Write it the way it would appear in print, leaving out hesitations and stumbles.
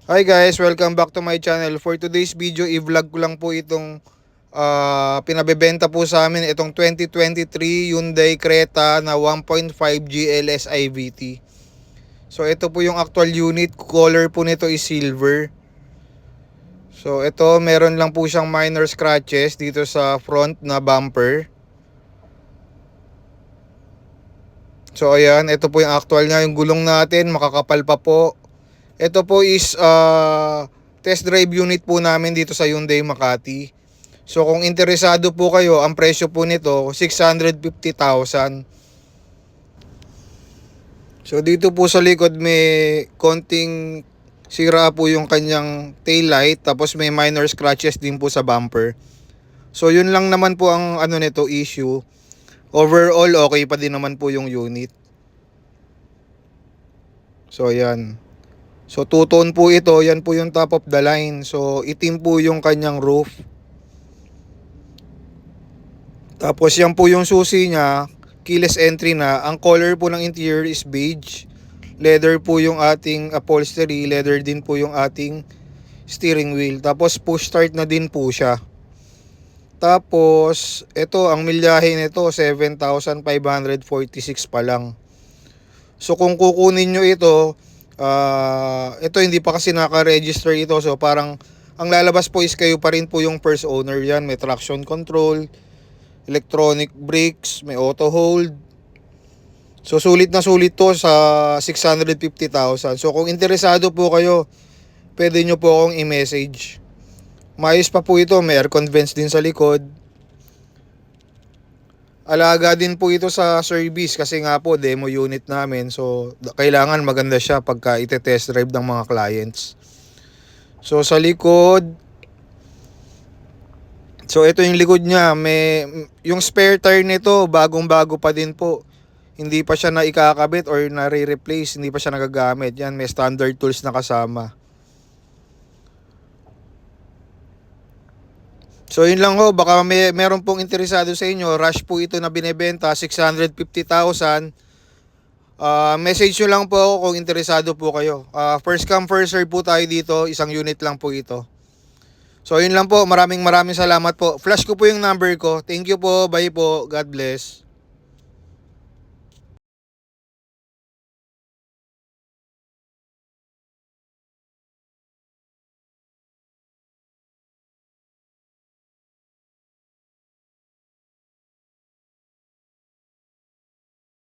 Hi guys, welcome back to my channel. For today's video, i-vlog ko lang po itong pinabebenta po sa amin itong 2023 Hyundai Creta na 1.5 GLS IVT. So ito po yung actual unit, color po nito is silver. So ito, meron lang po siyang minor scratches dito sa front na bumper. So ayan, ito po yung actual niya, yung gulong natin, makakapal pa po. Ito po is test drive unit po namin dito sa Hyundai Makati. So kung interesado po kayo, ang presyo po nito 650,000. So dito po sa likod may konting sira po yung kanyang tail light, tapos may minor scratches din po sa bumper. So yun lang naman po ang ano nito issue. Overall okay pa din naman po yung unit. So yan. So two-tone po ito, yan po yung top of the line. So itim po yung kanyang roof. Tapos yan po yung susi niya, keyless entry na. Ang color po ng interior is beige. Leather po yung ating upholstery, leather din po yung ating steering wheel. Tapos push start na din po siya. Tapos ito ang milyahe nito 7,546 pa lang. So kung kukunin nyo ito, ito hindi pa kasi naka-register ito. So parang ang lalabas po is kayo pa rin po yung first owner yan. May traction control, electronic brakes, may auto hold. So sulit na sulit to sa 650,000. So kung interesado po kayo, pwede nyo po akong i-message. Maayos pa po ito, may aircon vents din sa likod. Alaga din po ito sa service kasi nga po demo unit namin. So kailangan maganda siya pagka ite-test drive ng mga clients. So sa likod, so ito yung likod niya, may yung spare tire nito bagong-bago pa din po. Hindi pa siya na ikakabit or na-replace, hindi pa siya nagagamit. Yan, may standard tools na kasama. So yun lang ho, baka meron pong interesado sa inyo. Rush po ito na binebenta, 650,000. Message nyo lang po ako kung interesado po kayo. First come first serve po tayo dito, isang unit lang po ito. So yun lang po, maraming salamat po. Flash ko po yung number ko. Thank you po, bye po, God bless.